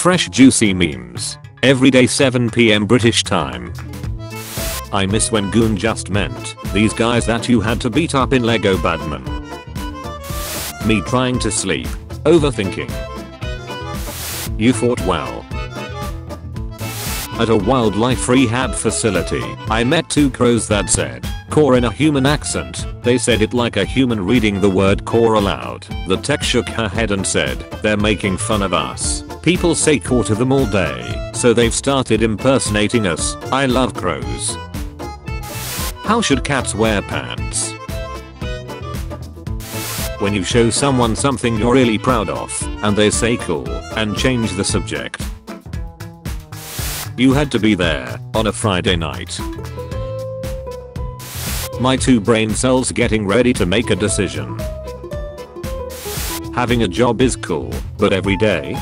Fresh juicy memes. Every day 7 PM British time. I miss when goon just meant these guys that you had to beat up in Lego Badman. Me trying to sleep. Overthinking. You fought well. At a wildlife rehab facility, I met 2 crows that said "core" in a human accent. They said it like a human reading the word core aloud. The tech shook her head and said, "They're making fun of us. People say core to them all day, so they've started impersonating us. I love crows." How should cats wear pants? When you show someone something you're really proud of, and they say cool, and change the subject. You had to be there on a Friday night. My 2 brain cells getting ready to make a decision. Having a job is cool, but every day?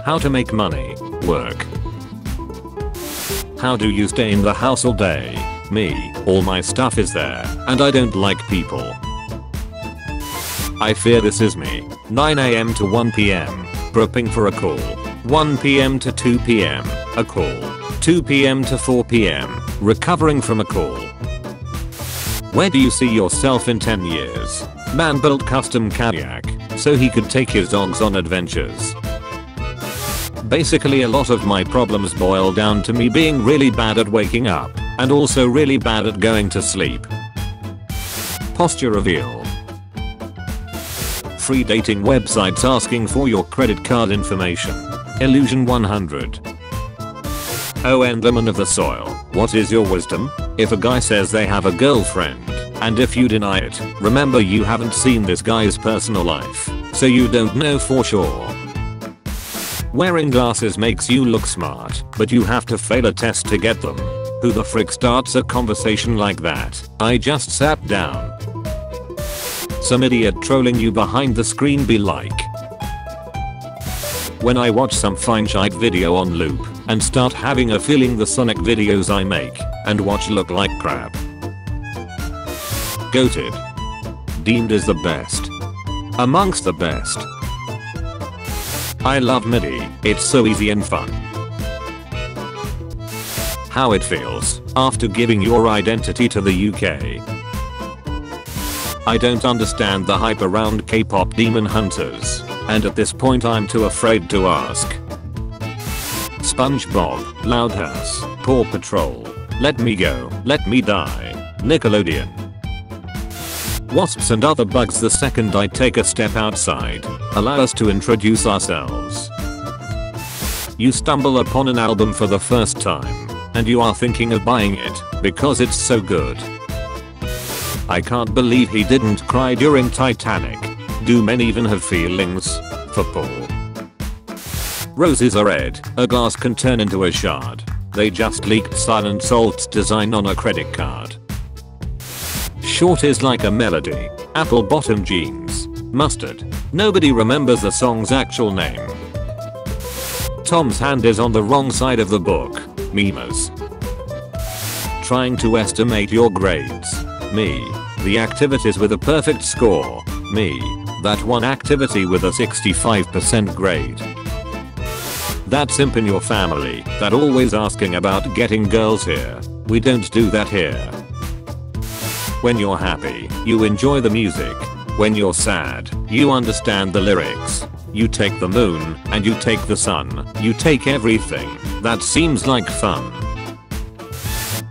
How to make money work. How do you stay in the house all day? Me, all my stuff is there, and I don't like people. I fear this is me. 9 AM to 1 PM, prepping for a call. 1 PM to 2 PM, a call. 2 PM to 4 PM, recovering from a call. Where do you see yourself in 10 years? Man built custom kayak, so he could take his dogs on adventures. Basically a lot of my problems boil down to me being really bad at waking up, and also really bad at going to sleep. Posture reveal. Free dating websites asking for your credit card information. Illusion 100. Oh, and lemon of the soil, what is your wisdom? If a guy says they have a girlfriend, and if you deny it, remember you haven't seen this guy's personal life, so you don't know for sure. Wearing glasses makes you look smart, but you have to fail a test to get them. Who the frick starts a conversation like that? I just sat down. Some idiot trolling you behind the screen be like. When I watch some fine shite video on loop and start having a feeling the Sonic videos I make and watch look like crap. Goated. Deemed as the best. Amongst the best. I love MIDI, it's so easy and fun. How it feels after giving your identity to the UK. I don't understand the hype around K-pop demon hunters, and at this point I'm too afraid to ask. SpongeBob, Loud House, Paw Patrol, Let Me Go, Let Me Die, Nickelodeon. Wasps and other bugs the second I take a step outside. Allow us to introduce ourselves. You stumble upon an album for the first time, and you are thinking of buying it because it's so good. I can't believe he didn't cry during Titanic. Do men even have feelings? For Paul. Roses are red, a glass can turn into a shard. They just leaked Silent Salt's design on a credit card. Short is like a melody. Apple bottom jeans. Mustard. Nobody remembers the song's actual name. Tom's hand is on the wrong side of the book. Memers. Trying to estimate your grades. Me. The activities with a perfect score. Me. That one activity with a 65% grade. That simp in your family that always asking about getting girls here. We don't do that here. When you're happy, you enjoy the music. When you're sad, you understand the lyrics. You take the moon, and you take the sun. You take everything. That seems like fun.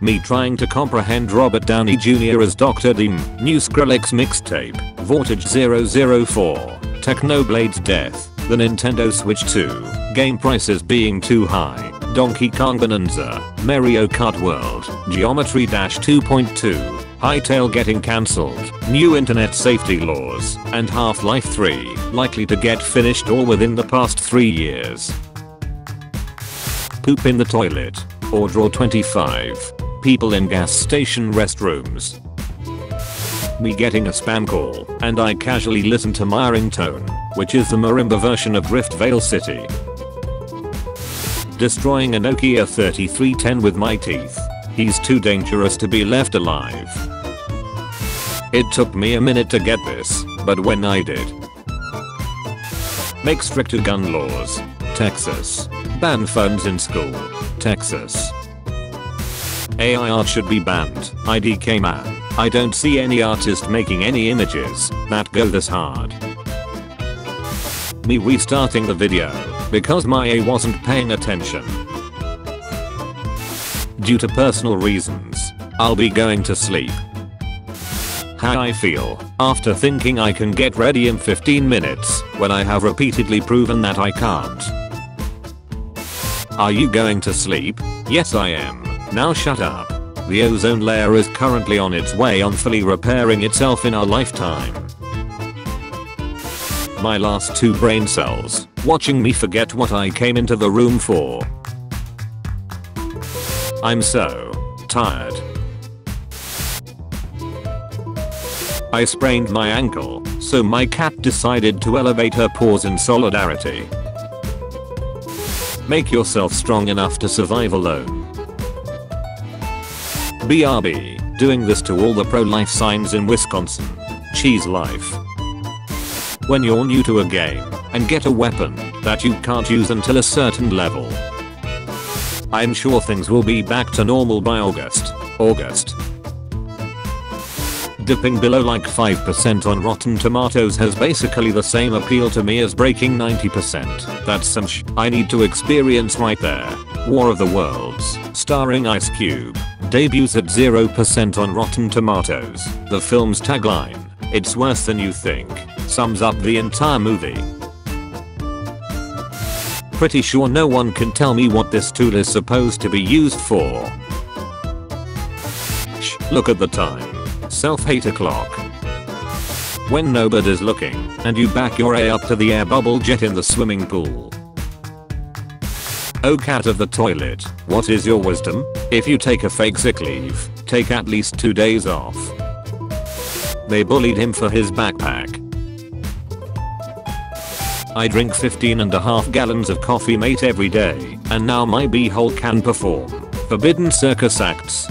Me trying to comprehend Robert Downey Jr. as Dr. Doom. New Skrillex mixtape. Vortage 004. Technoblade's death. The Nintendo Switch 2. Game prices being too high. Donkey Kong Bonanza. Mario Kart World. Geometry Dash 2.2. Hytale getting cancelled, new internet safety laws, and Half-Life 3 likely to get finished all within the past 3 years. Poop in the toilet, or draw 25. People in gas station restrooms. Me getting a spam call, and I casually listen to my ringtone, which is the marimba version of Rift Vale City. Destroying a Nokia 3310 with my teeth. He's too dangerous to be left alive. It took me a minute to get this, but when I did. Make stricter gun laws. Texas. Ban phones in school. Texas. AI art should be banned. IDK man. I don't see any artist making any images that go this hard. Me restarting the video because my A wasn't paying attention. Due to personal reasons, I'll be going to sleep. How I feel after thinking I can get ready in 15 minutes when I have repeatedly proven that I can't. Are you going to sleep? Yes I am. Now shut up. The ozone layer is currently on its way on fully repairing itself in our lifetime. My last 2 brain cells watching me forget what I came into the room for. I'm so tired. I sprained my ankle, so my cat decided to elevate her paws in solidarity. Make yourself strong enough to survive alone. BRB, doing this to all the pro-life signs in Wisconsin. Cheese life. When you're new to a game and get a weapon that you can't use until a certain level, I'm sure things will be back to normal by August. Dipping below like 5% on Rotten Tomatoes has basically the same appeal to me as breaking 90%. That's some I need to experience right there. War of the Worlds, starring Ice Cube, debuts at 0% on Rotten Tomatoes. The film's tagline, "It's worse than you think," sums up the entire movie. Pretty sure no one can tell me what this tool is supposed to be used for. Look at the time. Self-hate o'clock. When nobody's looking and you back your A up to the air bubble jet in the swimming pool. Oh cat of the toilet, what is your wisdom? If you take a fake sick leave, take at least 2 days off. They bullied him for his backpack. I drink 15.5 gallons of coffee mate every day, and now my beehole can perform forbidden circus acts.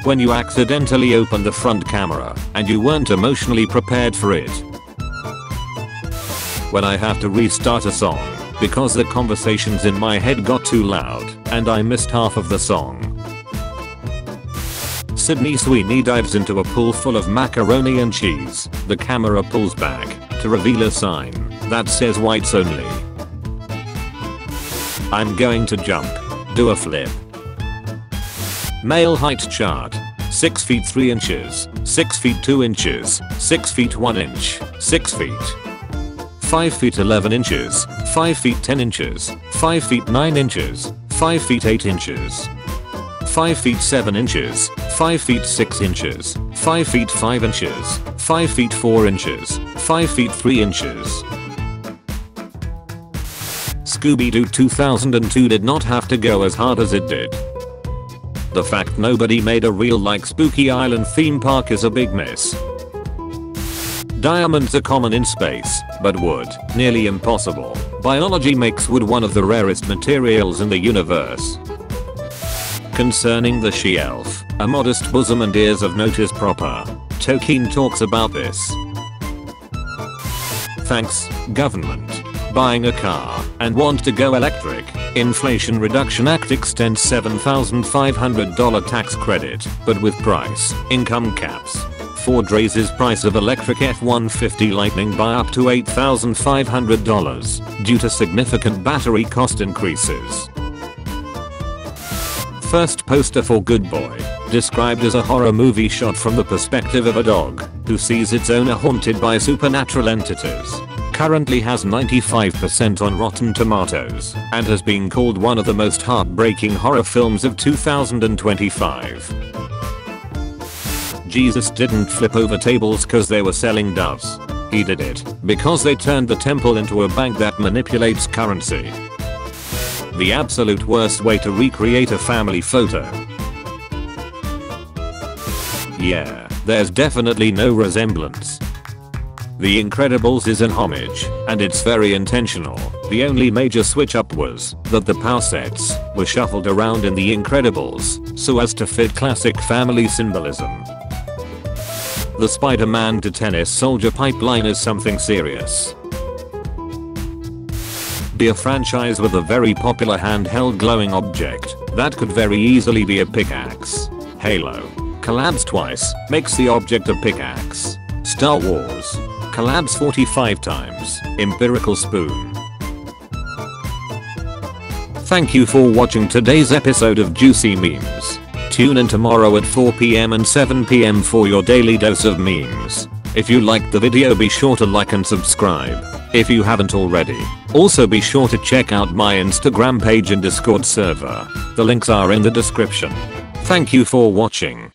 When you accidentally open the front camera and you weren't emotionally prepared for it. When I have to restart a song because the conversations in my head got too loud and I missed half of the song. Sydney Sweeney dives into a pool full of macaroni and cheese. The camera pulls back to reveal a sign that says whites only. I'm going to jump. Do a flip. Male height chart. 6 feet 3 inches, 6 feet 2 inches, 6 feet 1 inch, 6 feet. 5 feet 11 inches, 5 feet 10 inches, 5 feet 9 inches, 5 feet 8 inches. 5 feet 7 inches, 5 feet 6 inches, 5 feet 5 inches, 5 feet 4 inches, 5 feet 3 inches. Scooby-Doo 2002 did not have to go as hard as it did. The fact nobody made a real like Spooky Island theme park is a big miss. Diamonds are common in space, but wood, nearly impossible. Biology makes wood one of the rarest materials in the universe. Concerning the she-elf, a modest bosom and ears of note is proper. Tolkien talks about this. Thanks, government. Buying a car and want to go electric. Inflation Reduction Act extends $7,500 tax credit, but with price, income caps. Ford raises price of electric F-150 Lightning by up to $8,500 due to significant battery cost increases. First poster for Good Boy, described as a horror movie shot from the perspective of a dog who sees its owner haunted by supernatural entities. Currently has 95% on Rotten Tomatoes and has been called one of the most heartbreaking horror films of 2025. Jesus didn't flip over tables cause they were selling doves. He did it because they turned the temple into a bank that manipulates currency. The absolute worst way to recreate a family photo. Yeah, there's definitely no resemblance. The Incredibles is an homage, and it's very intentional. The only major switch up was that the power sets were shuffled around in The Incredibles so as to fit classic family symbolism. The Spider-Man to tennis soldier pipeline is something serious. Be a franchise with a very popular handheld glowing object that could very easily be a pickaxe. Halo collabs twice, makes the object a pickaxe. Star Wars collabs 45 times, empirical spoon. Thank you for watching today's episode of Juicy Memes. Tune in tomorrow at 4 PM and 7 PM for your daily dose of memes. If you liked the video, be sure to like and subscribe if you haven't already. Also be sure to check out my Instagram page and Discord server. The links are in the description. Thank you for watching.